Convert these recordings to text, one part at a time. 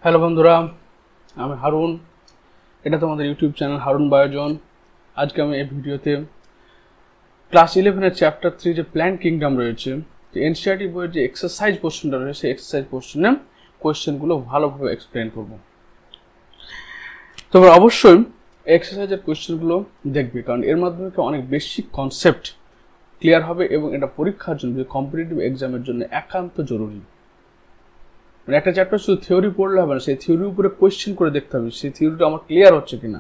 Hello বন্ধুরা, আমি হারুন। এটা তোমাদের ইউটিউব চ্যানেল হারুন বায়োজন। আজকে আমি এই ভিডিওতে ক্লাস 11-এর চ্যাপ্টার 3 যে প্ল্যান্ট কিংডম রয়েছে, যে এনসিইআরটি বইয়ের যে এক্সারসাইজ কোশ্চেনটা রয়েছে, সেই এক্সারসাইজ কোশ্চেনের কোয়েশ্চেনগুলো ভালোভাবে এক্সপ্লেন করব। তোমরা অবশ্যই এক্সারসাইজের কোয়েশ্চেনগুলো দেখবে, কারণ এর মাধ্যমে অনেক বেসিক কনসেপ্ট ক্লিয়ার হবে এবং এটা পরীক্ষার জন্য, কম্পিটিটিভ এক্সামের জন্য একান্ত জরুরি। মানে একটা চ্যাপ্টার শুধু থিওরি পড়লে হবে না, সেই থিওরির উপরে কোয়েশ্চেন করে দেখতে হবে সেই থিওরিটা আমার ক্লিয়ার হচ্ছে কিনা।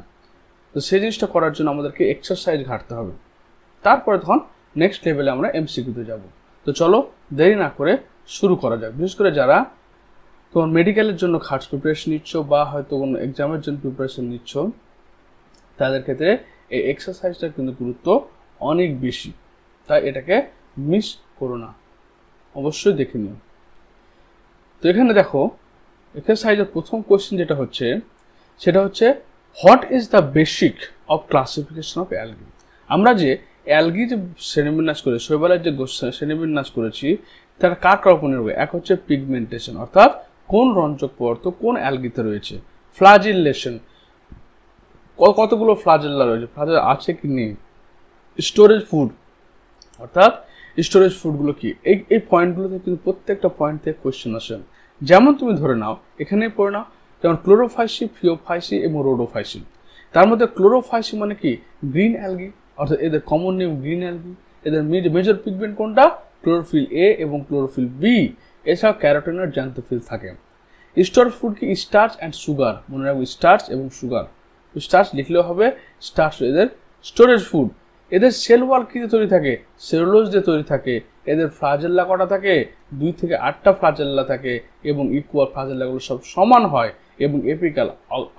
তো সেই জিনিসটা করার জন্য আমাদেরকে এক্সারসাইজ ঘাটতে হবে। তারপরে তখন নেক্সট লেভেলে আমরা এমসিকিউতে যাব। তো চলো দেরি না করে শুরু করা যাক। বিশেষ করে যারা তোমার মেডিকেলের জন্য খাস প্রিপারেশন নিচ্ছ বা হয়তো কোনো এক্সামের জন্য প্রিপারেশন নিচ্ছ, তাদের ক্ষেত্রে এই এক্সারসাইজটার কিন্তু গুরুত্ব অনেক বেশি, তাই এটাকে মিস করো না, অবশ্যই দেখে নিও। তো এখানে দেখো এক্সারসাইজের প্রথম কোয়েশ্চেন যেটা হচ্ছে, সেটা হচ্ছে what is the basic of classification of algae. আমরা যে অ্যালগি যে শ্রেণীবিন্যাস করে শৈবালের যে শ্রেণীবিন্যাস করেছি, তার কার কার উপর নির্ভর। এক হচ্ছে পিগমেন্টেশন, অর্থাৎ কোন রঞ্জক পদার্থ কোন অ্যালগিতে রয়েছে। ফ্লাজিলেশন, কতগুলো ফ্লাজেল্লা রয়েছে, ফ্লাজেল্লা আছে কি নেই। স্টোরেজ ফুড, অর্থাৎ স্টোরেজ ফুডগুলো কি। এই পয়েন্টগুলোতে কিন্তু প্রত্যেকটা পয়েন্ট থেকে কোয়েশ্চেন আসে। যেমন তুমি ধরে নাও, এখানেই পড়ে নাও, যেমন ক্লোরোফাইসি, ফিওফাইসি এবং রোডোফাইসি। তার মধ্যে ক্লোরোফাইসি মানে কি গ্রিন অ্যালগি, অর্থাৎ এদের কমন নেম গ্রিন অ্যালগি। এদের মেজর পিগমেন্ট কোনটা, ক্লোরোফিল এ এবং ক্লোরোফিল বি। এছাড়াও ক্যারোটিন আর জ্যান্থোফিল থাকে। স্টোর ফুড কি স্টার্চ অ্যান্ড সুগার, মনে রাখবো স্টার্চ এবং সুগার। স্টার্চ লিখলেও হবে, স্টার্চ এদের স্টোরেজ ফুড। এদের সেল ওয়াল কি দিয়ে তৈরি থাকে, সেলুলোজ দিয়ে তৈরি থাকে। এদের ফ্লাজেল্লা কটা থাকে, 2 থেকে 8টা ফ্লাজেল্লা থাকে এবং ইকুয়াল ফ্লাজেল্লাগুলো সব সমান হয় এবং এপিক্যাল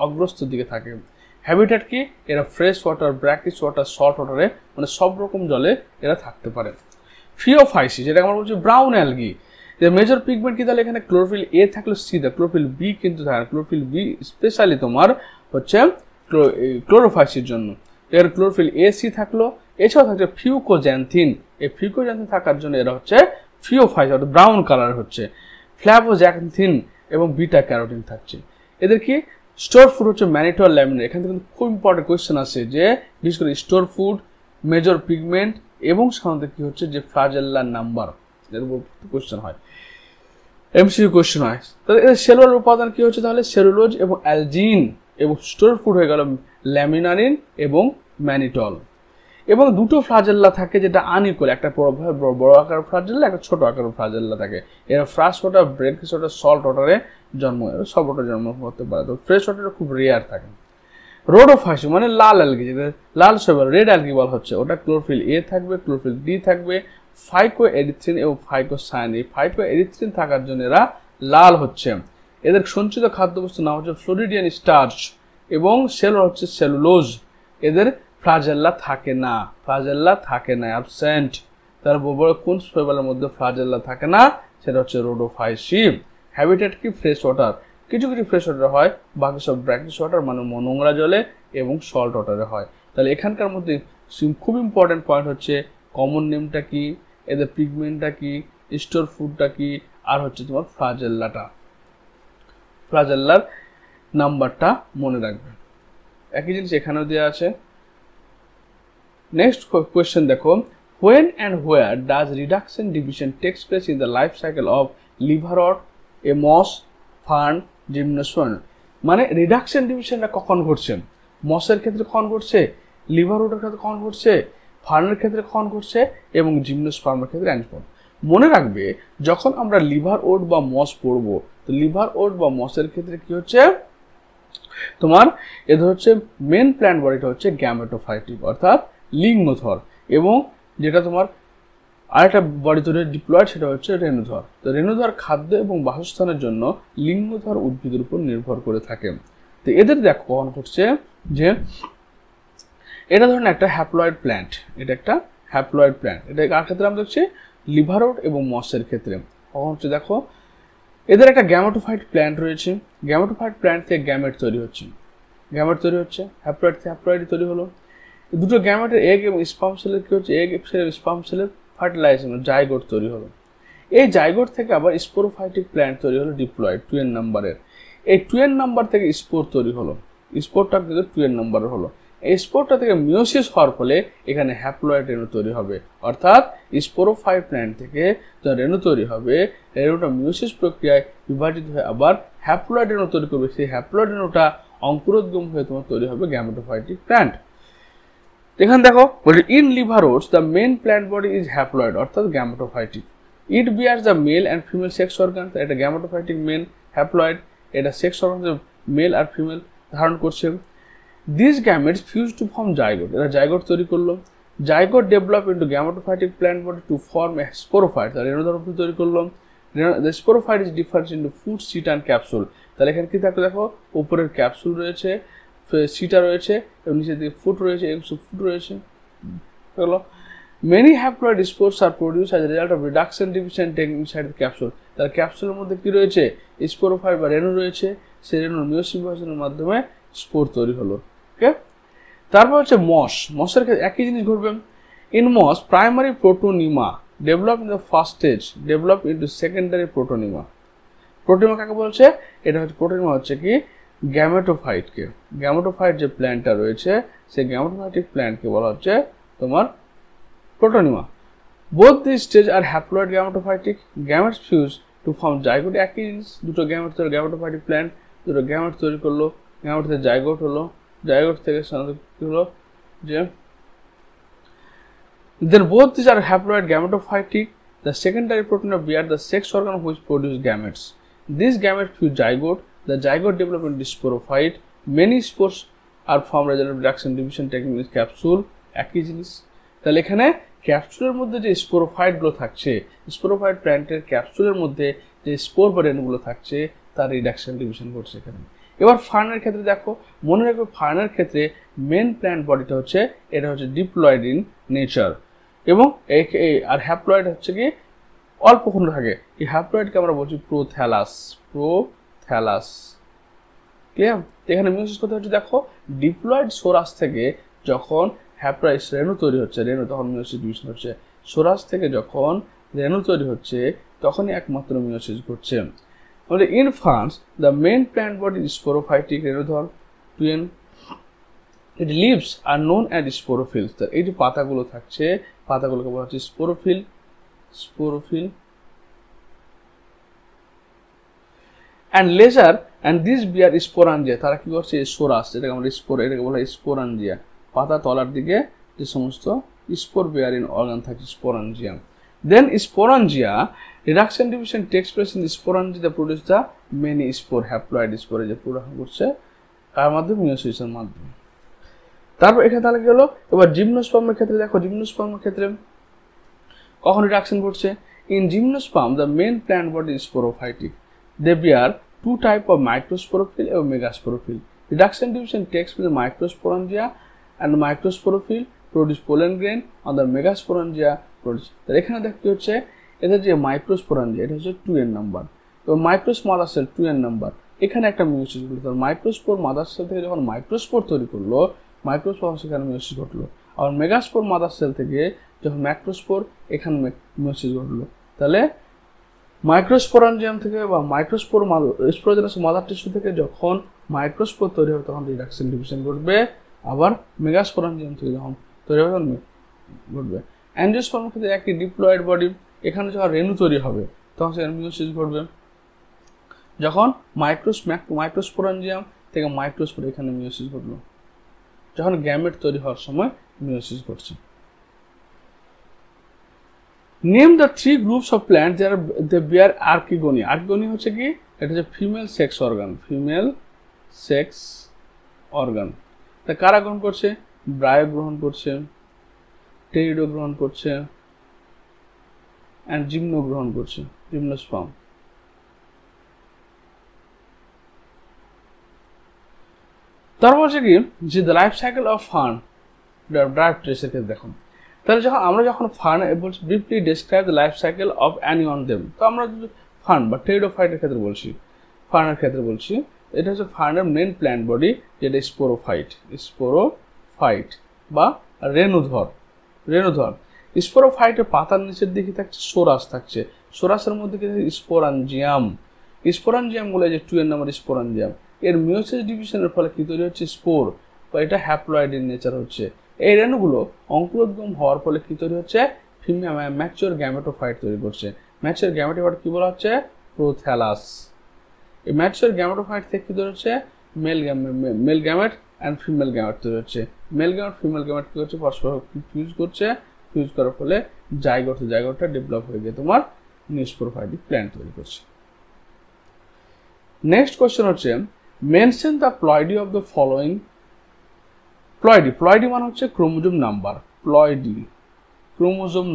অগ্রস্ত দিকে থাকে। হ্যাবিটেট কি, এরা fresh water, brackish water, salt ওয়াটারে, মানে সব রকম জলে এরা থাকতে পারে। ফিওফাইসি, যেটা আমরা বলছি ব্রাউন অ্যালগি। মেজর পিগমেন্ট কি, তাহলে এখানে ক্লোরোফিল এ থাকলে সি দেয়, ক্লোরোফিল বি কিন্তু থাকে। ক্লোরোফিল বি স্পেশালি তোমার হচ্ছে ক্লোরোফাইসির জন্য। এর ক্লোরোফিল এ সি থাকলো। এছাড়াও থাকছে ফিউকোজ্যান্থিন। এই ফিউকোজ্যান্থিন থাকার জন্য এরা হচ্ছে ফিওফাইসি, অর্থাৎ ব্রাউন কালার হচ্ছে। ফ্ল্যাভোজ্যান্থিন এবং বিটা ক্যারোটিন থাকছে। এদের কি স্টোর ফুড হচ্ছে ম্যানিটল ল্যামিনার। এখান থেকে কিন্তু খুব ইম্পর্টেন্ট কোয়েশ্চেন আছে, যে বিশেষ করে স্টোর ফুড, মেজর পিগমেন্ট এবং সাধারণত কি হচ্ছে যে ফ্লাজেল্লার নাম্বার, এর উপর কোয়েশ্চেন হয়, এমসিকিউ কোয়েশ্চেন হয়। তাহলে এদের সেলুলার উপাদান কি হচ্ছে, তাহলে সেলুলোজ এবং অ্যালজিন। এবং স্টোর ফুড হয়ে গেল ল্যামিনারিন এবং ম্যানিটল। এবং দুটো ফ্লাজেল্লা থাকে যেটা আনইকুয়াল, একটা বড় আকার ফ্লাজেল্লা, একটা ছোট আকার ফ্লাজেল্লা থাকে। এরা ফ্রেশ ওয়াটার, ব্রেকিশ ওয়াটার, সল্ট ওয়াটারে সব ওয়াটার জন্ম করতে পারে। তো ফ্রেশ ওয়াটারে খুব রেয়ার থাকে। রোডোফাইসি মানে লাল অ্যালগি, যেটা লাল শৈবাল, রেড অ্যালগি বলা হচ্ছে। ওটা ক্লোরোফিল এ থাকবে, ক্লোরোফিল ডি থাকবে, ফাইকো এরিথ্রিন এবং ফাইকোসায়ান। এই ফাইকো এরিথ্রিন থাকার জন্য এরা লাল হচ্ছে। এদের সঞ্চিত খাদ্যবস্তুর নাম হচ্ছে ফ্লোরিডিয়ান স্টার্চ এবং সেলুলার হচ্ছে সেলুলোজ। এদের ফ্লাজেল্লা থাকে না, ফ্লাজেল্লা থাকে না, অ্যাবসেন্ট। তার বড় কোন শৈবালের মধ্যে ফ্লাজেল্লা থাকে না, সেটা হচ্ছে রোডোফাইসি। হ্যাবিটেট কি ফ্রেশ ওয়াটার, কিছু কিছু ফ্রেশ ওয়াটার হয়, বাকি সব ব্র্যাকিশ ওয়াটার মানে নোংরা জলে এবং সল্ট ওয়াটারে হয়। তাহলে এখানকার মধ্যে খুব ইম্পর্টেন্ট পয়েন্ট হচ্ছে কমন নেমটা কি, এদের পিগমেন্টটা কি, স্টোর ফুডটা কি, আর হচ্ছে তোমার ফ্লাজেল্লাটা, ফ্লাজেল্লার নাম্বারটা মনে রাখবে। একই জিনিস এখানেও দেওয়া আছে। নেক্সট কোয়েশ্চেন দেখো, when and where does reduction division takes place in the life cycle of liverwort, a moss, fern, gymnosperm? মানে রিডাকশন ডিভিশনটা কখন ঘটছে, মসের ক্ষেত্রে কখন ঘটছে, লিভারওটের ক্ষেত্রে কখন ঘটছে, ফার্নের ক্ষেত্রে কখন ঘটছে এবং জিমনোস্পার্মের ক্ষেত্রে অ্যানজিওস্পার্ম। মনে রাখবে যখন আমরা লিভার ওট বা মস পড়বো, তো লিভার ওট বা মসের ক্ষেত্রে কি হচ্ছে তোমার, এদের হচ্ছে মেন প্ল্যান্ট বডিটা হচ্ছে গ্যামেটোফাইটিক, অর্থাৎ লিঙ্গধর, এবং যেটা তোমার আরেকটা বডি তৈরি ডিপ্লয়েড, সেটা হচ্ছে রেণুধর। তো রেণুধর খাদ্য এবং বাসস্থানের জন্য লিঙ্গধর উদ্ভিদের উপর নির্ভর করে থাকে। তো এদের দেখো কখন ঘটছে, যে এটা ধরেন একটা হ্যাপ্লয়েড প্ল্যান্ট, এটা একটা হ্যাপ্লয়েড প্ল্যান্ট, এটা কার ক্ষেত্রে আমরা দেখছি, লিভারওট এবং মসের ক্ষেত্রে। কখন হচ্ছে দেখো, এদের একটা গ্যামেটোফাইট প্ল্যান্ট রয়েছে, গ্যামেটোফাইট প্ল্যান্ট থেকে গ্যামেট তৈরি হচ্ছে, গ্যামেট তৈরি হচ্ছে, হ্যাপ্লয়েড থেকে হ্যাপ্লয়েড তৈরি হলো। দুটো গ্যামেটের এগ এবং স্পার্ম সেলের কি হচ্ছে, এগ সেলের স্পার্ম সেলের ফার্টিলাইজেশন জাইগোট তৈরি হলো। এই জাইগোট থেকে আবার স্পোরোফাইটিক প্ল্যান্ট তৈরি হলো ডিপ্লয়েড 2 নম্বরের। এই 2n নাম্বার থেকে স্পোর তৈরি হলো, স্পোরটা কিন্তু 2n নাম্বারের হলো। এই স্পোরটা থেকে মিওসিস হওয়ার ফলে এখানে হ্যাপ্লয়েড রেণু তৈরি হবে, অর্থাৎ স্পোরোফাইট প্ল্যান্ট থেকে যখন রেণু তৈরি হবে, রেণুটা মিওসিস প্রক্রিয়ায় বিভাজিত হয়ে আবার হ্যাপ্লয়েড রেণু তৈরি করবে। সেই হ্যাপ্লয়েড রেণুটা অঙ্কুরোদ্গম হয়ে তোমার তৈরি হবে গ্যামেটোফাইটিক প্ল্যান্ট। এখানে দেখো বলছে in liverworts the main plant body is haploid, অর্থাৎ gametophytic. It bears the male and female sex organ, এটা গ্যামেটোফাইটিক মেন হ্যাপ্লয়েড, এটা সেক্স অর্গান মেল আর ফিমেল ধারণ করছে। This gametes fuse to form zygote, এরা জাইগোট তৈরি করলো। Zygote develop into gametophytic plant body to form a sporophyte, তাহলে রেণুধর্ম তৈরি করলো। The sporophyte is difference into foot, seta and capsule, তাহলে এখানে কি থাকলে দেখো উপরের ক্যাপসুল রয়েছে, সিটা রয়েছে এবং নিচের দিকে ফুট রয়েছে, ফুট রয়েছে। Many haploid spores are produce as a result of reduction division taking inside the capsule, তাহলে ক্যাপসুলের মধ্যে কি রয়েছে, স্পোরোফাইট বা রেণু রয়েছে, সেই রেণুর মিওসিস বিভাজনের মাধ্যমে স্পোর তৈরি হলো। ওকে, তারপর হচ্ছে মসের ক্ষেত্রে একই জিনিস ঘটবে। In moss primary protonema develop in the first stage develop into secondary protonema. Protonema কাকে বলছে, এটা হচ্ছে প্রোটোনিমা হচ্ছে কি গ্যামেটোফাইটকে, গ্যামেটোফাইট যে প্ল্যান্টটা রয়েছে সেই গ্যামেটোফাইটিক প্ল্যান্টকে বলা হচ্ছে তোমার protonema. Both the stage are haploid gametophytic, gametes fuse to form zygote, একই জিনিস, দুটো গ্যামেট তৈরি, গ্যামেটোফাইটিক প্ল্যান্ট দুটো গ্যামেট তৈরি করলো, গ্যামেট থেকে জাইগোট হলো, জাইগোট থেকে কি হলো যে then both these are haploid gametophytic. The secondary protein of bear the sex organ which produce gametes. These gametes fuse zygote. The zygote develop into sporophyte. Many spores are formed as a reduction division taking this capsule. একই জিনিস, তাহলে এখানে ক্যাপসুলের মধ্যে যে sporophyte গুলো থাকছে, sporophyte প্ল্যান্টের ক্যাপসুলের মধ্যে যে স্পোর বা রেণুগুলো থাকছে তার রিডাকশন ডিভিশন ঘটছে এখানে। এবার ফার্নের ক্ষেত্রে দেখো, মনে রাখবে ফার্নের ক্ষেত্রে মেন প্ল্যান্ট বডিটা হচ্ছে এটা হচ্ছে ডিপ্লয়েড ইন নেচার, এবং আর হ্যাপ্লয়েড হচ্ছে কি অল্প খণ্ড থাকে। এই হ্যাপ্লয়েডকে আমরা বলছি প্রোথ্যালাস, প্রোথ্যালাস। ক্লিয়ার? এখানে মিওসিস করতে হচ্ছে দেখো ডিপ্লয়েড সোরাস থেকে যখন হ্যাপ্লয়েড রেণু তৈরি হচ্ছে, রেণু তখন মিওসিস ডিভিশন হচ্ছে। সোরাস থেকে যখন রেণু তৈরি হচ্ছে তখনই একমাত্র মিওসিস ঘটছে। তাহলে in ferns the main plant body sporophytic রেণুধর 2n, it leaves are known as sporophylls. এই যে পাতাগুলো থাকছে পাতাগুলোকে বলা হচ্ছে sporophyll, sporophyll. And lesser and this bear sporangia, তারা কি করছে সোরাস, যেটাকে আমরা স্পোর, এটাকে বলা হয় স্পোরাঞ্জিয়া। পাতা তলার দিকে যে সমস্ত স্পোর বেয়ারিং অর্গান থাকে sporangia. Then sporangia reduction division takes place in sporangia produce the many spore, haploid স্পোরে যে প্রোডাকশন করছে তার মাধ্যমে মিওসিসের মাধ্যমে। তারপর এখানে তাহলে গেল এবার জিমনোস্পার্মের ক্ষেত্রে দেখো, জিমনোস্পার্মের ক্ষেত্রে কখন রিডাকশন ঘটছে। In gymnosperm the main plant body sporophytic, they bear two type of microsporophyll এবং megasporophyll. Reduction division takes place microsporangia and microsporophyll produce pollen grain on the megasporangia produce. তাহলে এখানে দেখতে হচ্ছে এদের যে মাইক্রোস্পোরাঞ্জিয়া এটা হচ্ছে 2n নাম্বার, এবং মাইক্রোস মাদার সেল 2n নাম্বার। এখানে একটা মিওসিস ঘটলো, মাইক্রোস্পোর মাদার সেল থেকে যখন মাইক্রোস্পোর তৈরি করলো, মাইক্রোস্পোর সেখানে মিওসিস ঘটলো। আবার মেগাস্পোর মাদার সেল থেকে যখন ম্যাক্রোস্পোর এখানে মিওসিস ঘটলো। তাহলে মাইক্রোস্পোরাঞ্জিয়াম থেকে বা মাইক্রোস্পোর স্পোরোজেনাস মাদার টিস্যু থেকে যখন মাইক্রোস্পোর তৈরি হবে তখন রিডাকশন ডিভিশন ঘটবে। আবার মেগাস্পোরাঞ্জিয়াম থেকে যখন তৈরি হবে তখন ঘটবে। অ্যাঞ্জিওস্পার্মের ক্ষেত্রে একটি ডিপ্লয়েড বডি, এখানে যখন রেণু তৈরি হবে তখন সেখানে মিওসিস ঘটবে। যখন মাইক্রোস্পোরাঞ্জিয়াম থেকে মাইক্রোস্পোর এখানে মিওসিস ঘটলো, যখন গ্যামেট তৈরি হওয়ার সময় মিওসিস ঘটছে। Name the 3 groups of plant যারা দে বিয়ার আর্কিগোনিয়া। আর্কিগোনিয়া হচ্ছে কি, এটা হচ্ছে female sex organ, female sex organ. তা কারা গ্রহণ করছে, ব্রায়ো গ্রহণ করছে, টেরিডো গ্রহণ করছে, অ্যান্ড জিমনো গ্রহণ করছে, জিমনোস্পার্ম। তারপর হচ্ছে কি যে the life cycle of fern ড্রাইভ ট্রেসের ক্ষেত্রে দেখুন। তাহলে আমরা যখন ফার্ন বলছি briefly describe the life cycle of any one them, তো আমরা ফার্ন বা টেরিডোফাইটের ক্ষেত্রে বলছি, ফার্নের ক্ষেত্রে বলছি এটা হচ্ছে ফার্নের মেন প্ল্যান্ট বডি যেটা স্পোরোফাইট, স্পোরোফাইট বা রেণুধর। রেণুধর স্পোরোফাইটের পাতার নিচের দিকে থাকছে সোরাস থাকছে, সোরাসের মধ্যে কি স্পোরাঞ্জিয়াম, স্পোরাঞ্জিয়ামগুলো যে 2 নাম্বার স্পোরাঞ্জিয়াম, এর মিওসিস ডিভিশনের ফলে কি তৈরি হচ্ছে? স্পোর, বা এটা হ্যাপ্লয়েড ইন নেচার হচ্ছে। এই রেণুগুলো অঙ্কুরোদ্গম হওয়ার ফলে কি তৈরি হচ্ছে? ম্যাচিওর গ্যামেটোফাইট তৈরি করছে। ম্যাচিওর গ্যামেটোফাইট কি বলা হচ্ছে? প্রোথ্যালাস। এই ম্যাচিওর গ্যামেটোফাইট থেকে কি তৈরি হচ্ছে? Male gamete and female gamete তৈরি হচ্ছে। মেল গ্যামেট ফিমেল গ্যামেট কি হচ্ছে? পরস্পর ফিউজ করছে, ফিউজ করার ফলে জাইগোটটা ডেভেলপ হয়ে গিয়ে তোমার নিউস্পোরোফাইটিক প্ল্যান্ট তৈরি করছে। নেক্সট কোয়েশ্চেন হচ্ছে mention the ploidy of the following. Ploidy মানে হচ্ছে chromosome number. Ploidy chromosome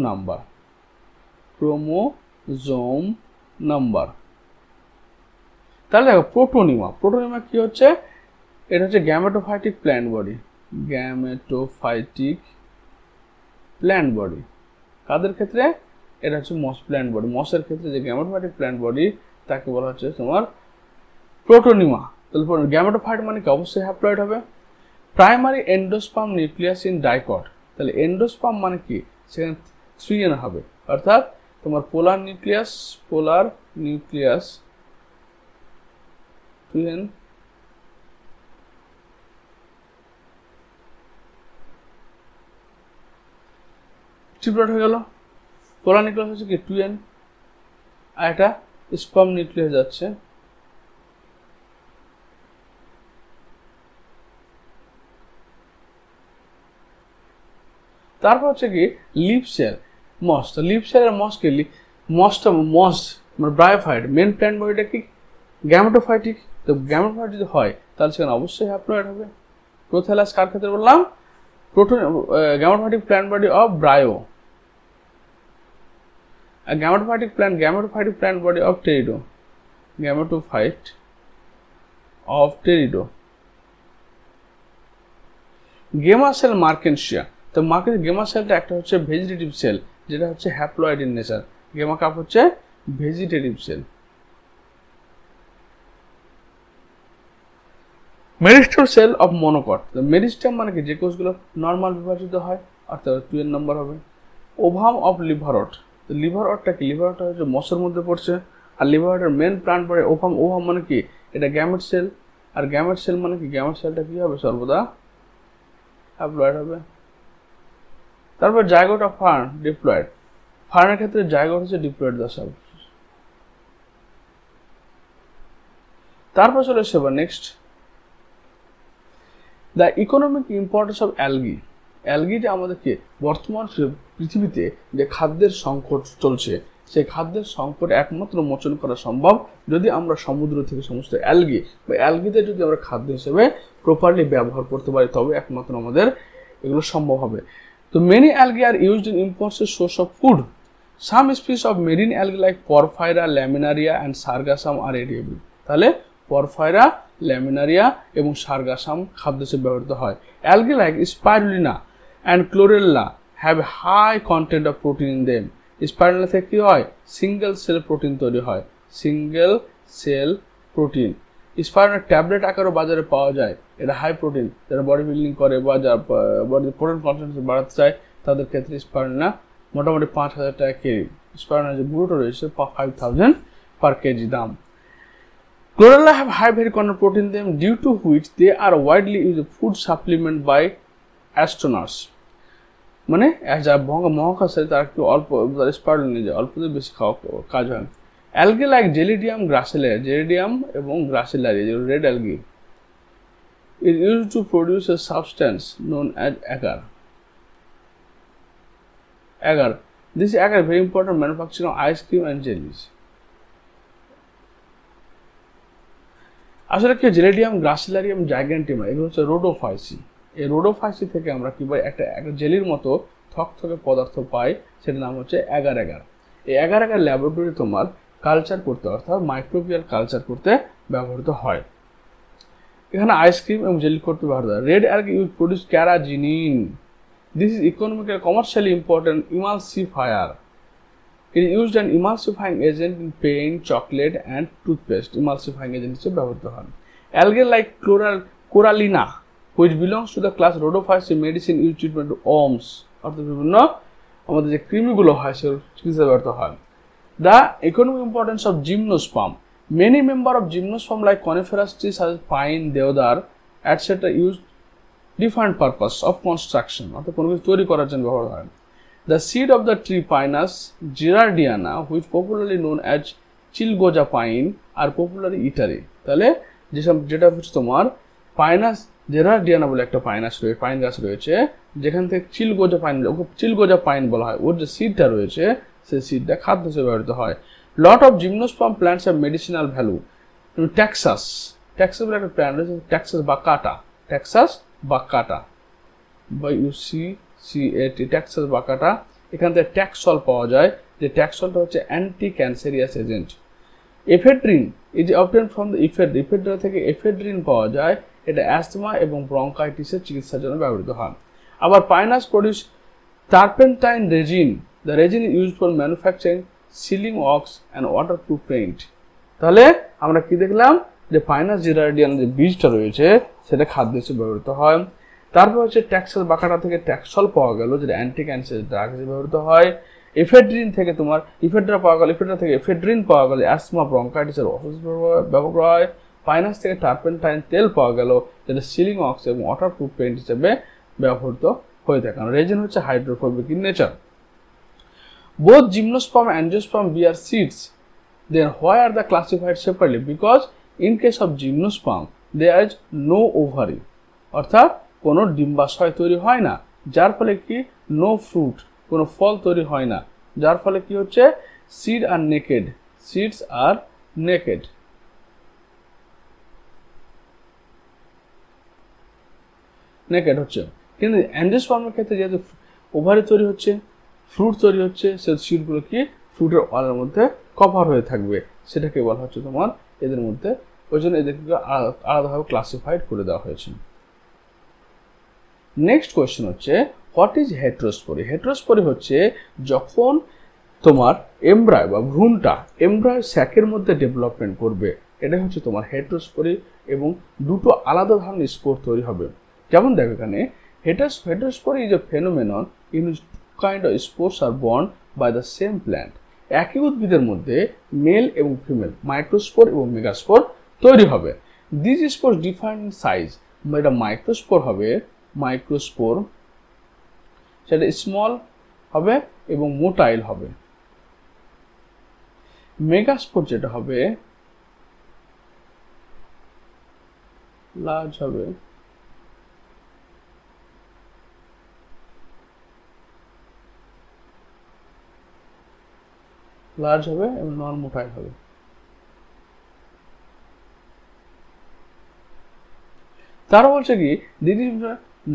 number. তাহলে দেখো প্রোটোনিমা কি হচ্ছে? এটা হচ্ছে গ্যামেটোফাইটিক প্ল্যান্ট বডি। কাদের ক্ষেত্রে? এটা হচ্ছে মস প্ল্যান্ট বডি। মসের ক্ষেত্রে যে গ্যামেটোফাইটিক প্ল্যান্ট বডি তাকে বলা হচ্ছে তোমার প্রোটোনিমা। তাহলে গ্যামেটোফাইট মানে কি? অবশ্যই হ্যাপ্লয়েড হবে। Primary endosperm nucleus in dicot. তাহলে এন্ডোস্পার্ম মানে কি? সেখানে 3n হবে, অর্থাৎ তোমার পোলার নিউক্লিয়াস 2n, ট্রিপলেট হয়ে গেল। পোলার নিউক্লিয়াস হচ্ছে কি? 2n, আর একটা স্পার্ম নিউক্লিয়াস যাচ্ছে। তারপর হচ্ছে কি? লিপ সেল, মস। তো লিপ সেলের মস কি? মস মানে ব্রায়োফাইট। মেন প্ল্যান্ট বডিটা কি? গ্যামেটোফাইটিক। তো গ্যামেটোফাইট যদি হয় তাহলে সেখানে অবশ্যই হ্যাপ্লয়েড হবে। প্রোথ্যালাস কার ক্ষেত্রে বললাম? Gametophytic plant body of bryo. Gametophytic plant body of pterido. Gemma cell Marchantia. তো গেমা সেলটা একটা হচ্ছে ভেজিটেটিভ সেল, যেটা হচ্ছে haploid in nature. Gemma cup হচ্ছে vegetative cell. Meristem cell of monocot. Meristem মানে কি? যে কোষগুলো নর্মাল বিভাজিত হয়, অর্থাৎ 2n নম্বর হবে। Ovum of liverwort. তো লিভারটটা কি? লিভারটটা হচ্ছে মসের মধ্যে পড়ছে। আর লিভারটের মেন প্ল্যান্ট পড়ে ওভাম মানে কি? এটা গ্যামেট সেল। আর গ্যামেট সেল মানে কি? গ্যামেট সেলটা কি হবে? সর্বদা হ্যাপ্লয়েড হবে। তারপর জাইগোট অফ ফার্ন, ডিপ্লয়েড। ফার্নের ক্ষেত্রে জাইগোট হচ্ছে ডিপ্লয়েড দশা। তারপর চলে আসবে next the economic importance of algae যে আমাদেরকে বর্তমান পৃথিবীতে যে খাদ্যের সংকট চলছে, সেই খাদ্যের সংকট একমাত্র মোচন করা সম্ভব যদি আমরা সমুদ্র থেকে সমস্ত অ্যালগিতে যদি আমরা খাদ্য হিসেবে প্রপারলি ব্যবহার করতে পারি, তবে একমাত্র আমাদের এগুলো সম্ভব হবে। তো many algae are used in imported source of food. Some species of marine algae like Porphyra, Laminaria and Sargassum are edible. তাহলে পরফাইরা, ল্যামিনারিয়া এবং সার্গাসাম খাদ্য হিসেবে ব্যবহৃত হয়। Algae like Spirulina and Chlorella have high content of protein in them. Spirulina থেকে কি হয়? Single cell protein তৈরি হয়। স্পাইরুলিনা ট্যাবলেট আকারও বাজারে পাওয়া যায়। এটা হাই প্রোটিন, যারা বডি বিল্ডিং করে বা যারা বডিতে প্রোটিন কনসেন্ট্রেশন বাড়াতে চায় তাদের ক্ষেত্রে স্পাইরুলিনা মোটামুটি 5,000 টাকা কেজি। স্পাইরুলিনা যে গুঁড়োটা রয়েছে 5,000 per kg দাম। Chlorella have high very content protein in them, due to which they are widely used as food supplement by astronauts. মানে যারা মহাকাশে তারা একটু অল্প স্পাইরুলিনা নিয়ে যায়, অল্পতে বেশি খাওয়া কাজ হয়। অ্যালগি লাইক জেলিডিয়াম এবং Gracilaria, red algae, is used to produce a substance known as agar. This agar is very important in manufacturing of ice cream and jellies. আসলে কি জেলিডিয়াম, গ্রাসিলারিয়াম, জাইগ্যান্টিমা এগুলো হচ্ছে রোডোফাইসি। এই রোডোফাইসি থেকে আমরা কি পাই? একটা জেলির মতো থকথকে পদার্থ পাই, সেটার নাম হচ্ছে অ্যাগার। এই অ্যাগার ল্যাবরেটরি তোমার কালচার করতে, অর্থাৎ মাইক্রোবিয়াল কালচার করতে ব্যবহৃত হয়। এখানে আইসক্রিম এবং জেলি করতে ব্যবহৃত হয়। Red algae use produce carrageenan. This is economically commercially important emulsifier. It is used as an emulsifying agent in paint, chocolate and toothpaste. Emulsifying agent হিসেবে ব্যবহৃত হয়। Algae like Corallina, which belongs to the class Rhodophyceae, medicine used treatment to worms, অর্থাৎ বিভিন্ন আমাদের যে কৃমিগুলো হয় সেগুলো চিকিৎসা ব্যবহৃত হয়। The economic importance of gymnosperm. Many member of gymnosperm like coniferous trees such as pine, deodar, etc. use different purpose of construction. অর্থাৎ কোনো কিছু তৈরি করার জন্য ব্যবহার হয়। The seed of the tree Pinus gerardiana, which popularly known as চিলগোজা pine, are popularly eatery. তাহলে যেটা হচ্ছে তোমার পাইনাস জেরার্ডিয়ানা বলে একটা পাইন গাছ রয়েছে, যেখান থেকে চিলগোজা পাইন বলা হয়, ওর যে সিডটা রয়েছে সেই সিডটা খাদ্য হিসেবে ব্যবহৃত হয়। Lot of gymnosperm plants have medicinal value. Taxus বলে একটা প্ল্যান্ট রয়েছে, ট্যাক্সাস বাকাটা বা UCCAT, ট্যাক্সাস বাকাটা। এখান থেকে ট্যাক্সল পাওয়া যায়, যে ট্যাক্সলটা হচ্ছে anti ক্যান্সারিয়াস agent. Ephedrine is obtain from the ephedra থেকে এফেড্রিন পাওয়া যায়, এটা অ্যাজমা এবং ব্রঙ্কাইটিসের চিকিৎসার জন্য ব্যবহৃত হয়। আবার Pinus produce turpentine resin, the resin is used for manufacturing sealing wax and waterproof paint. তাহলে আমরা কি দেখলাম, যে পাইনাস জেরার্ডিয়ান যে বীজটা রয়েছে সেটা খাদ্য হিসেবে ব্যবহৃত হয়। তারপর হচ্ছে ট্যাক্সাস বাকাটা থেকে ট্যাক্সল পাওয়া গেল, যেটা অ্যান্টি ক্যান্সার ড্রাগ হিসেবে ব্যবহৃত হয়। এফেড্রিন থেকে তোমার ইফেড্রা পাওয়া গেল, ইফেড্রা থেকে এফেড্রিন পাওয়া গেল, অ্যাসমা ব্রঙ্কাইটিসের ওষুধ ব্যবহার হয়। পাইনাস থেকে টার্পেন্টাইন তেল পাওয়া গেল, যেটা সিলিং ওয়াক্স এবং ওয়াটারপ্রুফ পেইন্ট হিসেবে ব্যবহৃত হয়ে থাকে। কারণ রেজিন হচ্ছে hydrophobic in nature. Both gymnosperm and angiosperm bear seeds. Then why are they classified separately? Because in case of gymnosperm there is no ovary, অর্থাৎ কোনো ডিম্বাশয় তৈরি হয় না, যার ফলে কি নো ফ্রুট, কোনো ফল তৈরি হয় না, যার ফলে কি হচ্ছে সিডস আর নেকেড। হচ্ছে। কিন্তু অ্যাঞ্জিওস্পার্মের ক্ষেত্রে যেহেতু ওভারি তৈরি হচ্ছে, ফ্রুট তৈরি হচ্ছে, সে সিডগুলো কি ফ্রুটের ওয়ালের মধ্যে কভার হয়ে থাকবে, সেটাকে বলা হচ্ছে তোমার এদের মধ্যে, ওই জন্য এদেরকে আলাদাভাবে ক্লাসিফাইড করে দেওয়া হয়েছে। নেক্সট কোয়েশ্চেন হচ্ছে হোয়াট ইজ হেটেরোস্পোরি। হেটেরোস্পোরি হচ্ছে যখন তোমার এমব্রায় বা ভ্রূণটা এমব্রায় স্যাকের মধ্যে ডেভেলপমেন্ট করবে, এটাই হচ্ছে তোমার হেটেরোস্পোরি, এবং দুটো আলাদা ধরনের স্পোর তৈরি হবে। যেমন দেখো এখানে heterospory is a phenomenon in which two kind of spores are borne by the same plant. একই উদ্ভিদের মধ্যে মেল এবং ফিমেল মাইক্রোস্পোর এবং মেগাস্পোর তৈরি হবে। দিস স্পোর ডিফারেন্ট সাইজ, এটা মাইক্রোস্পোর হবে, সেটা স্মল হবে এবং মোটাইল হবে। মেগাস্পোর যেটা হবে লার্জ হবে, এবং নন মোটাইল হবে। তারা বলছে কি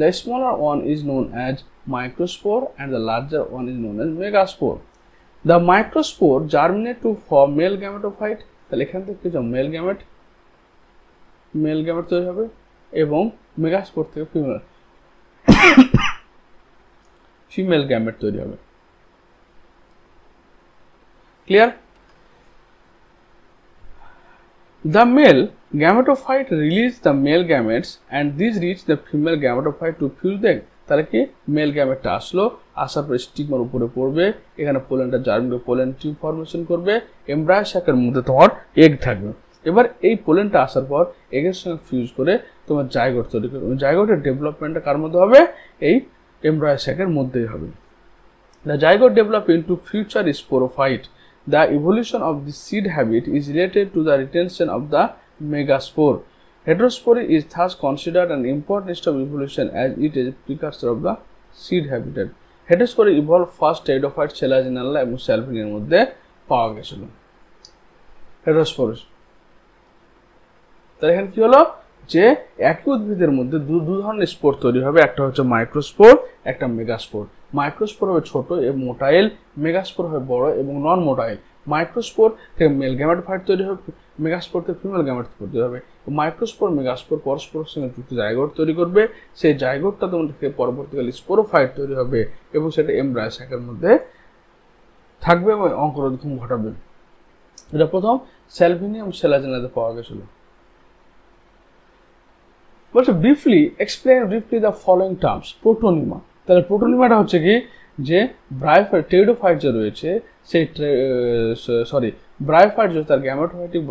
the smaller one is known as microspore and the larger one is known as megaspore. The microspore germinate to form male gametophyte, তাহলে এখান থেকে কিছু মেল গ্যামেট তৈরি হবে, এবং মেগাস্পোর থেকে ফিমেল গ্যামেট তৈরি হবে। Clear? The male gametophyte release the male gametes and these reach the female gametophyte to fuse them. তাহলে কি মেল গ্যামেটটা আসার পর স্টিগমার উপরে পড়বে, এখানে পোলেনটা জার্মিনেট পোলেন টিউব ফর্মেশন করবে, এমব্রায়ো স্যাকের মধ্যে তোমার এগ থাকবে। এবার এই পোলেনটা আসার পর এগের সঙ্গে ফিউজ করে তোমার জাইগোট তৈরি করবে। জাইগোটের ডেভেলপমেন্টটা কার মধ্যে হবে? এই এমব্রায়ো স্যাকের মধ্যেই হবে। The zygote develop into future sporophyte. The evolution of the seed habit is related to the retention of the megaspore. Heterospory is thus considered an important step of evolution as it is a precursor of the seed habitat. Heterospory evolved first pteridophyte Selaginella এবং Salvinia মধ্যে পাওয়া গেছিল। হেটেরোস্পোর, তাহলে এখানে কি হলো যে একই উদ্ভিদের মধ্যে দু ধরনের স্পোর তৈরি হবে, একটা হচ্ছে মাইক্রোস্পোর, একটা মেগাস্পোর। মাইক্রোস্পোর হবে ছোট এবং মোটাইল, মেগাস্পোর হবে বড় এবং নন মোটাইল। মাইক্রোস্পোর থেকে মেল গ্যামেটোফাইট তৈরি হবে, মেগাস্পোর থেকে ফিমেল গ্যামেটোফাইট তৈরি হবে। মাইক্রোস্পোর মেগাস্পোর পরস্পরের সঙ্গে যুক্ত জাইগোট তৈরি করবে, সেই জাইগোটটা তোমার থেকে পরবর্তীকালে স্পোরোফাইট তৈরি হবে এবং সেটা এমব্রায়ো স্যাকের মধ্যে থাকবে এবং অঙ্কুরোদ্গম ঘটাবে। এটা প্রথম স্যালভিনিয়াম সেলাজিনাতে পাওয়া গেছিল। বলছে briefly explain the following terms. Protonema, তাহলে প্রোটোনিমাটা হচ্ছে কি যে টেরিডোফাইট যে রয়েছে সেই ব্রায়োফাইট যে তার গ্যামেটোফাইটিক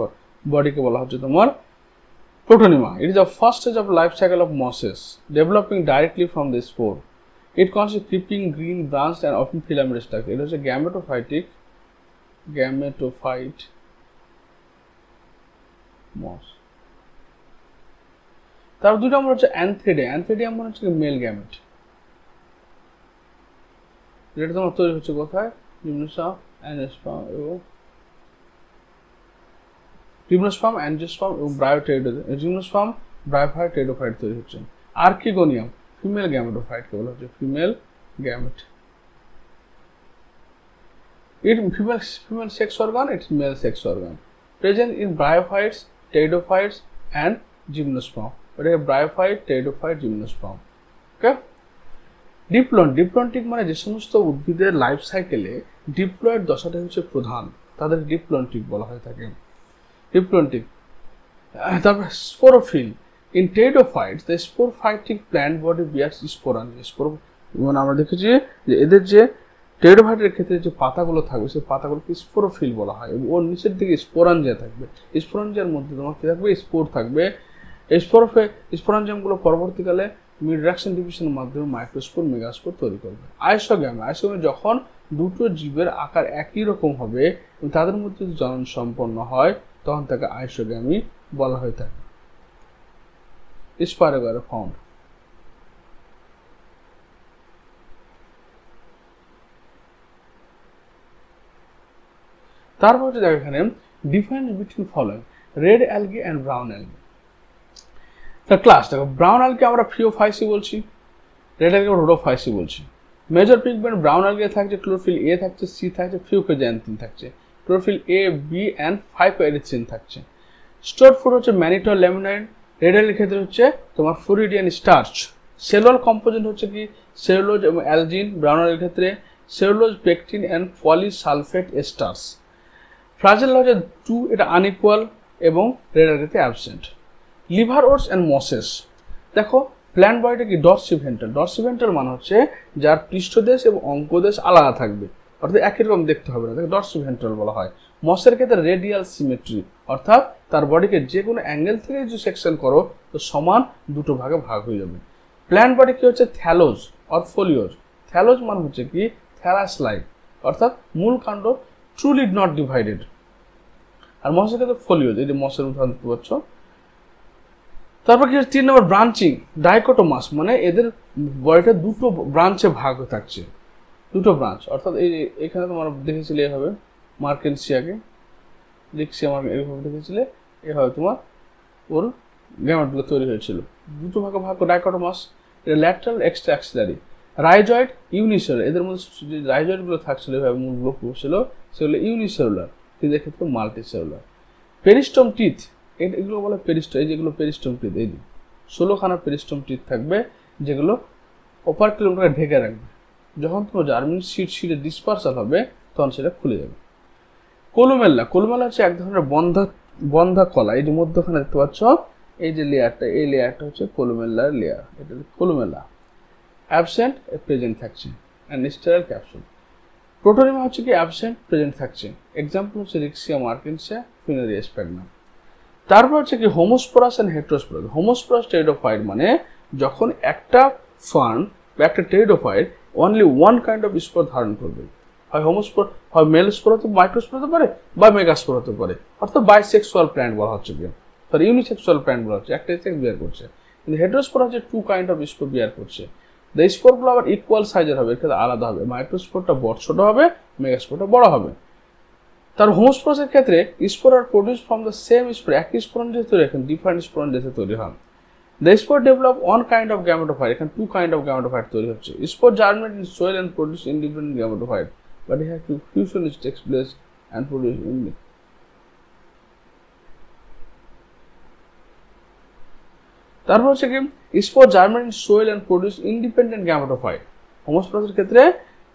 বডিকে বলা হচ্ছে তোমার protonema. It is the first stage of life cycle of mosses, developing directly from the spore. It consist creeping, green, branched and often filament structure. এটা হচ্ছে গ্যামেটোফাইট মস। তারপর 2 নম্বর হচ্ছে অ্যানথ্রিডিয়াম। অ্যানথ্রিডিয়াম মানে হচ্ছে মেল গ্যামেট। এটা তোমার তৈরি হচ্ছে কোথায়? জিমনোস্পার্ম, অ্যাঞ্জিওস্পার্ম এবং জিমনোস্পার্ম, ব্রায়োফাইট, টেরিডোফাইট তৈরি হচ্ছে। আর্কিগোনিয়াম ফিমেল গ্যামেটোফাইটকে বলা হচ্ছে female gamete. It female sex organ, it's male sex organ. Present in bryophytes, pteridophytes and gymnosperm. But a bryophyte, pteridophyte, gymnosperm. Okay? Diplontic মানে যে সমস্ত উদ্ভিদের লাইফ সাইকেলে ডিপ্লয়েড দশাটা হচ্ছে প্রধান, তাদের ডিপ্লন্টিক বলা হয়ে থাকে। ডিপ্লন্টিক। তারপর sporophyll. In pteridophytes the sporophytic plant body bears sporangia. মানে আমরা দেখেছি যে এদের যে টেরিডোফাইটের ক্ষেত্রে যে পাতাগুলো থাকবে সেই পাতাগুলোকে স্পোরোফিল বলা হয় এবং ওর নিচের দিকে স্পোরাঞ্জিয়া থাকবে। স্পোরাঞ্জিয়ার মধ্যে তোমার কি থাকবে? স্পোর থাকবে। স্পোরাঞ্জিয়ামগুলো পরবর্তীকালে মিডরাকশন ডিভিশনের মাধ্যমে মাইক্রোস্পোর, মেগাস্পোর তৈরি করবে। আইসোগ্যামি যখন দুটো জীবের আকার একই রকম হবে এবং তাদের মধ্যে জনন সম্পন্ন হয় তখন তাকে আইসোগ্যামি বলা হয়ে থাকে। Spirogyra found. তারপর হচ্ছে দেখো এখানে difference between following red algae and brown algae. Class দেখো, ব্রাউন অ্যালগি আমরা ফ্রিওফাইসি বলছি, রেড অ্যালগি আমরা রোডোফাইসি বলছি। মেজর পিগমেন্ট ব্রাউন অ্যালগি থাকছে ক্লোরোফিল এ থাকছে, সি থাকছে, ফিউকোজান্থিন থাকছে, chlorophyll a, b and phycoerythrin থাকছে। স্টোর ফুড হচ্ছে ম্যানিটল, ল্যামিনাইন। রেড অ্যালগির ক্ষেত্রে হচ্ছে তোমার ফ্লোরিডিয়ান স্টার্চ। সেলুলার কম্পোনেন্ট হচ্ছে কি সেলুলোজ এবং অ্যালজিন। ব্রাউন অ্যালগির ক্ষেত্রে cellulose, pectin and polysulphate esters. Flagella হচ্ছে 2, এটা আনইকুয়াল এবং রেড অ্যালগিতে absent. Liverworts and mosses. দেখো প্ল্যান্ট বডিটা কি ডরসিভেন্টাল। ডরসিভেন্টাল মানে হচ্ছে যার পৃষ্ঠদেশ এবং অঙ্কদেশ আলাদা থাকবে, অর্থাৎ একই রকম দেখতে হবে না, তাকে ডরসিভেন্টাল বলা হয়। মসের ক্ষেত্রে রেডিয়াল সিমেট্রি, অর্থাৎ তার বডিকে যে কোনো অ্যাঙ্গেল থেকে যদি সেকশন করো তো সমান দুটো ভাগে ভাগ হয়ে যাবে। প্ল্যান্ট বডি কি হচ্ছে থ্যালোজ অর ফোলিওজ। থ্যালোজ মানে হচ্ছে কি থ্যালাস লাইক, অর্থাৎ মূল কাণ্ড ট্রুলি নট ডিভাইডেড। আর মসের ক্ষেত্রে ফোলিওজ, এই যে মসের উদাহরণ দেখতে পাচ্ছ। তারপর কি 3 নম্বর ব্রাঞ্চিং ডাইকোটোমাস, মানে এদের বডিটা দুটো ব্রাঞ্চে ভাগ হয়ে থাকছে, দুটো ব্রাঞ্চ। অর্থাৎ এখানে তোমরা দেখেছিলে এভাবে মার্কেনসিয়াকে, রিক্সিয়া মার্কেন এরকম দেখেছিলে, এভাবে তোমার ওর গ্যামেটগুলো তৈরি হয়েছিল। দুটো ভাগে ভাগ ডাইকোটোমাস। এটা lateral, extra axillary. Rhizoid, unicellular. এদের মধ্যে যে রাইজয়েডগুলো থাকছিল এভাবে মূলগুলো ছিল সেগুলো ইউনিসেলুলার, কিন্তু এক্ষেত্রে মাল্টিসেলুলার। পেরিস্টম টিথ, এগুলো বলে পেরিস্টম, এই যেগুলো পেরিস্টম টিথ, এই 16খানা পেরিস্টম টিথ থাকবে যেগুলো ওপারক্লিউমটাকে ঢেকে রাখবে। যখন তোমার জার্মিন সিডে ডিসপার্সাল হবে তখন সেটা খুলে যাবে। কোলুমেল্লা। কোলুমেল্লা হচ্ছে এক ধরনের বন্ধা কলা। এই যে মধ্যখানে দেখতে পাচ্ছ এই যে লেয়ারটা, এই লেয়ারটা হচ্ছে কোলুমেল্লার লেয়ার, এটা কোলুমেল্লা। অ্যাবসেন্ট, প্রেজেন্ট থাকছে। And sterile capsule. প্রোটোনিমা হচ্ছে কি অ্যাবসেন্ট, প্রেজেন্ট থাকছে। এক্সাম্পল হচ্ছে রিক্সিয়া মার্কেনসিয়া, ফিনারিয়া স্প্যাগনাম। তারপর হচ্ছে কি homosporous and heterosporous. Homosporous pteridophyte মানে যখন একটা ফার্ন বা একটা pteridophyte only one kind of spore ধারণ করবে, হয় হোমোস্পোর, হয় মেল স্পোর হতে, মাইক্রোস্পোর হতে পারে, বা মেগাস্পোর হতে পারে, অর্থাৎ বাইসেক্সুয়াল প্ল্যান্ট বলা হচ্ছে কি, সরি ইউনিসেক্সুয়াল প্ল্যান্ট বলা হচ্ছে, একটা সেক্স বিয়ার করছে। কিন্তু হেটেরোস্পোর হচ্ছে 2 কাইন্ড অফ স্পোর বিয়ার করছে। দ্য স্পোরগুলো আবার ইকুয়াল সাইজের হবে, এর ক্ষেত্রে আলাদা হবে। মাইক্রোস্পোরটা ছোট হবে, মেগাস্পোরটা বড় হবে। তার হোমোস্পোরাসের ক্ষেত্রে spore are produce from the same spore, একই স্পোরন যেহেতু তৈরি, এখন ডিফারেন্ট স্পোরন যেহেতু তৈরি হয়। The spore develop 1 kind of gametophyte, এখানে 2 কাইন্ড অফ গ্যামেটোফাইট তৈরি হচ্ছে। Spore germinate in soil and produce independent gametophyte, but it has to fusion is takes place and produce independent. তারপর হচ্ছে কি spore germinate in soil and produce independent gametophyte. হোমোস্পোরাসের ক্ষেত্রে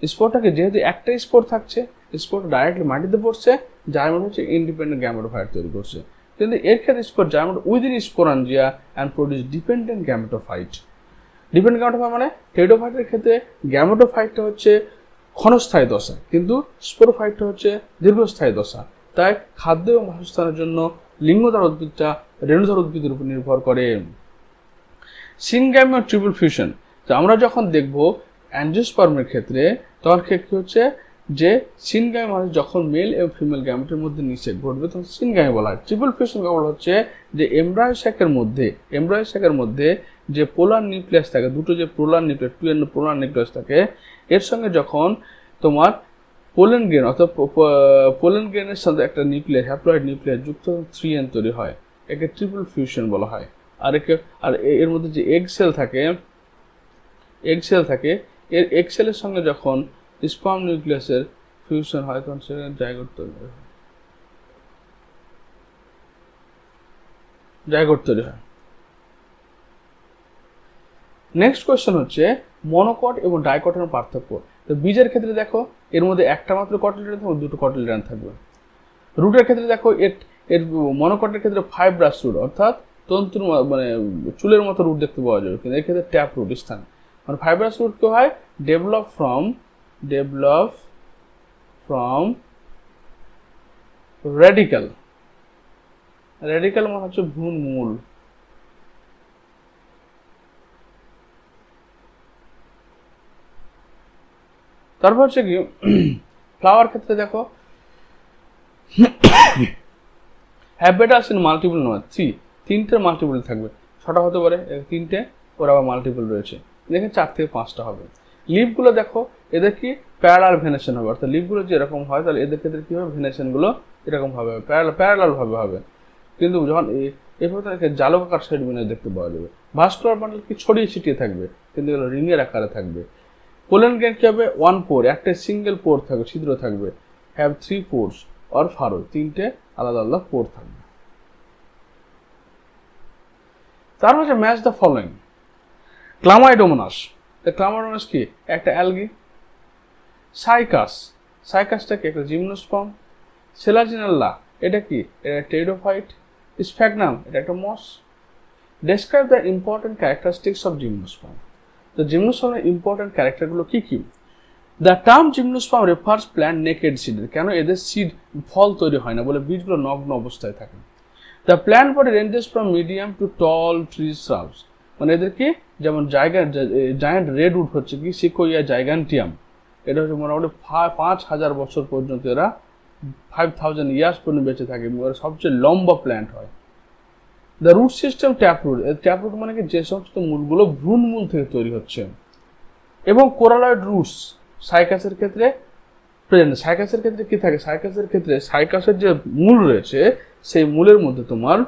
স্পোরটাকে যেহেতু একটাই স্পোর থাকছে, স্পোর ডাইরেক্টলি মাটিতে পড়ছে, জার্মিনেট হচ্ছে ইন্ডিপেন্ডেন্ট গ্যামেটোফাইট তৈরি করছে। কিন্তু এর ক্ষেত্রে spore germinate within sporangia and produce dependent gametophyte. Dependent gametophyte মানে টেরিডোফাইটের ক্ষেত্রে গ্যামেটোফাইটটা হচ্ছে ক্ষণস্থায়ী দশা, কিন্তু স্পোরোফাইটটা হচ্ছে দীর্ঘস্থায়ী দশা। তাই খাদ্য এবং বাসস্থানের জন্য লিঙ্গধার উদ্ভিদটা রেণুধর উদ্ভিদের উপর নির্ভর করে। সিনগ্যামীয় ট্রিপল ফিউশন, তো আমরা যখন দেখব অ্যাঞ্জিওস্পার্মের ক্ষেত্রে তখন কি হচ্ছে যে সিনগ্যামি মানে যখন মেল এবং ফিমেল গ্যামেটের মধ্যে নিষেক ঘটবে তখন সিনগ্যামি বলা হয়। ট্রিপল ফিউশন কেবল হচ্ছে যে এমব্রায়ো স্যাকের মধ্যে যে পোলার নিউক্লিয়াস থাকে, দুটো যে পোলার নিউক্লিয়াস, 2n পোলার নিউক্লিয়াস থাকে, এর সঙ্গে যখন তোমার পোলেন গ্রেন অর্থাৎ পোলেন গ্রেনের সাথে একটা নিউক্লিয়াস হ্যাপ্লয়েড নিউক্লিয়াস যুক্ত 3n তৈরি হয়, একে ট্রিপল ফিউশন বলা হয়। আর এর মধ্যে যে এগ সেল থাকে এর এগ সেলের সঙ্গে যখন স্পার্ম নিউক্লিয়াসের ফিউশন হয় তখন সেখানে জাইগোট তৈরি হয়। নেক্সট কোয়েশ্চেন হচ্ছে মনোকট এবং ডাইকটের পার্থক্য। তো বীজের ক্ষেত্রে দেখো এর মধ্যে একটা মাত্র কটিলিডান থাকবে, দুটো কটিলিডান থাকবে। রুটের ক্ষেত্রে দেখো এর মনোকটের ক্ষেত্রে ফাইব্রাস রুট অর্থাৎ তন্তুর মানে চুলের মতো রুট দেখতে পাওয়া যাবে, কিন্তু এর ক্ষেত্রে ট্যাপ রুট স্থান। মানে ফাইব্রাস রুট কি হয়, ডেভেলপ ফ্রম রেডিক্যাল মানে হচ্ছে ভ্রূণ মূল। তারপর হচ্ছে কি ফ্লাওয়ার ক্ষেত্রে দেখো হ্যাবিটাস ইন মাল্টিপল নয়, তিনটে মাল্টিপল থাকবে, ছটা হতে পারে, তিনটে ওর আবার মাল্টিপল রয়েছে, দেখে 4 থেকে 5টা হবে। লিভগুলো দেখো এদের কি প্যারালাল ভেনেশন হবে, অর্থাৎ লিভগুলো যে এরকম হয় তাহলে এদের ক্ষেত্রে কি হবে, ভেনেশনগুলো এরকম ভাবে প্যারালাল ভাবে হবে, কিন্তু যখন এভাবে তাদেরকে জালকাকার সাইড ভেনেস দেখতে পাওয়া যাবে। ভাস্কুলার বান্ডল কি ছড়িয়ে ছিটিয়ে থাকবে, কিন্তু এগুলো রিংয়ের আকারে থাকবে। পোলেন গ্রেন কি হবে, 1 পোর, একটা সিঙ্গেল পোর থাকবে, ছিদ্র থাকবে, হ্যাভ 3 পোর্স অর ফারো, 3টে আলাদা আলাদা পোর থাকবে। তারপর হচ্ছে ম্যাচ দ্য ফলোইং। ক্লামাইডোমোনাস কি, একটা অ্যালগি। সাইকাসটা কি, একটা জিমনোস্পার্ম। সেলাজিনেল্লা এটা কি, এটা টেরিডোফাইট। স্ফ্যাগনাম এটা একটা moss. Describe the important characteristics of gymnosperm. তো জিমনোস্পার্মের ইম্পর্টেন্ট ক্যারেক্টারগুলো কি কি? The term gymnosperm refers plant naked seed, কেন এদের সিড ফল তৈরি হয় না, বলে বীজগুলো নগ্ন অবস্থায় থাকে। The plant body ranges from medium to tall trees shrubs, মানে এদেরকে যেমন জায়ান্ট রেডউড হচ্ছে কি সিকোইয়া জাইগান্টিয়াম, এটা হচ্ছে মোটামুটি 5000 বছর পর্যন্ত, এরা 5000 ইয়ার্স পর্যন্ত বেঁচে থাকে, এরা সবচেয়ে লম্বা প্ল্যান্ট হয়। দ্য রুট সিস্টেম ট্যাপরুট মানে কি যে সমস্ত মূলগুলো ভ্রূণ মূল থেকে তৈরি হচ্ছে। এবং কোরালয়েড রুটস সাইকাসের ক্ষেত্রে কি থাকে, সাইকাসের যে মূল রয়েছে সেই মূলের মধ্যে তোমার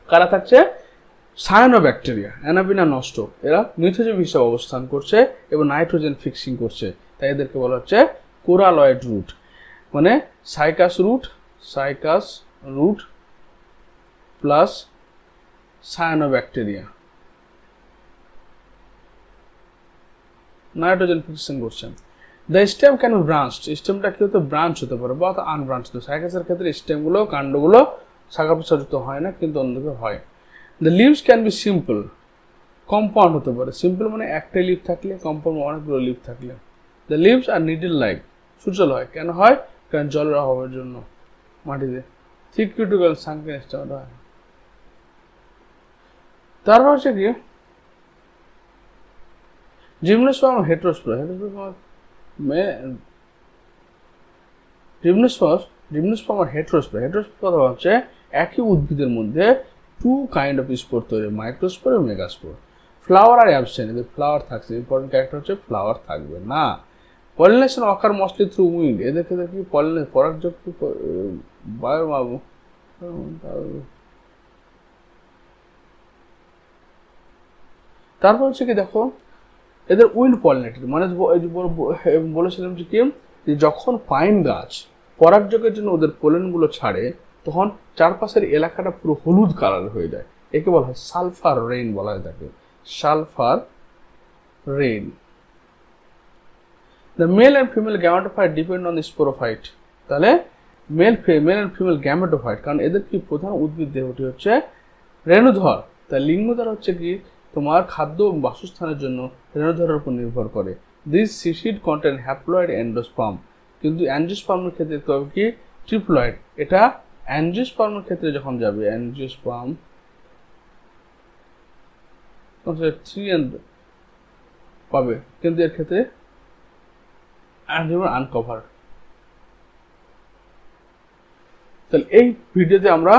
কারা থাকছে, সায়ানোব্যাকটেরিয়া, অ্যানাবিনা নষ্ট, এরা মিথোজীব হিসেবে অবস্থান করছে এবং নাইট্রোজেন ফিক্সিং করছে, তাই এদেরকে বলা হচ্ছে কোরালয়েড রুট। মানে Cycas root plus cyanobacteria nitrogen fixing করছে। The stem can be branched, স্টেমটা কি হতে ব্রাঞ্চ হতে পারে বা আনব্রাঞ্চ। সাইকাসের ক্ষেত্রে স্টেমগুলো কাণ্ডগুলো শাখা প্রসারিত হয় না, কিন্তু অন্যদিকে হয়। The leaves can be simple, compound হতে পারে। সিম্পল মানে একটাই লিভ থাকলে, কম্পাউন্ড অনেকগুলো লিভ থাকলে। The leaves are needle like, সুচল হয়, কেন হয়, কারণ জলের অভাবের জন্য মাটিতে। থিক কিউটিকল সানকেন স্টেম হয়। তারপর হচ্ছে কি জিমনোস্পার্ম হেটেরোস্পোর আর হেটেরোস্পোর কথা হচ্ছে একই উদ্ভিদের মধ্যে 2 কাইন্ড অফ স্পোর তৈরি, মাইক্রোস্পোর এবং মেগাস্পোর। ফ্লাওয়ার আর অ্যাবসেন্ট, এদের ফ্লাওয়ার থাকছে, ইম্পর্টেন্ট ক্যারেক্টার হচ্ছে ফ্লাওয়ার থাকবে না। পলিনেশন অকার মোস্টলি থ্রু উইন্ড, এদের ক্ষেত্রে কি পরাগযোগ কি বায়ু। তারপর হচ্ছে কি দেখো এদের উইন্ড পলিনেটেড, মানে বলেছিলাম যে কি যখন পাইন গাছ পরাগযোগের জন্য ওদের পোলেনগুলো ছাড়ে তখন চারপাশের এলাকাটা পুরো হলুদ কালার হয়ে যায়, একে বলা হয় সালফার রেইন বলা হয় তাকে, sulphur rain. The male and female gametophyte depend on the sporophyte, তাহলে মেল অ্যান্ড ফিমেল গ্যামেটোফাইট, কারণ এদের কি প্রধান উদ্ভিদ দেহটি হচ্ছে রেণুধর, তাই লিঙ্গধর হচ্ছে কি তোমার খাদ্য বাসস্থানের জন্য রেণুধরের উপর নির্ভর করে। This seed contain haploid endosperm, কিন্তু অ্যাঞ্জিওস্পার্মের ক্ষেত্রে তবে কি ট্রিপ্লয়েড, এটা অ্যাঞ্জিওস্পার্মের ক্ষেত্রে যখন যাবে অ্যাঞ্জিওস্পার্ম 3 পাবে, কিন্তু এর ক্ষেত্রে আনকভার। তাহলে এই ভিডিওতে আমরা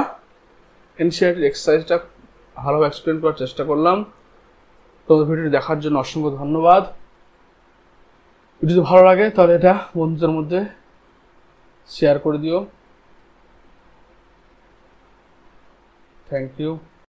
এনসিইআরটির এক্সারসাইজটা ভালোভাবে এক্সপ্লেন করার চেষ্টা করলাম। তোমাদের ভিডিওটি দেখার জন্য অসংখ্য ধন্যবাদ। যদি ভালো লাগে তাহলে এটা বন্ধুদের মধ্যে শেয়ার করে দিও। Thank you.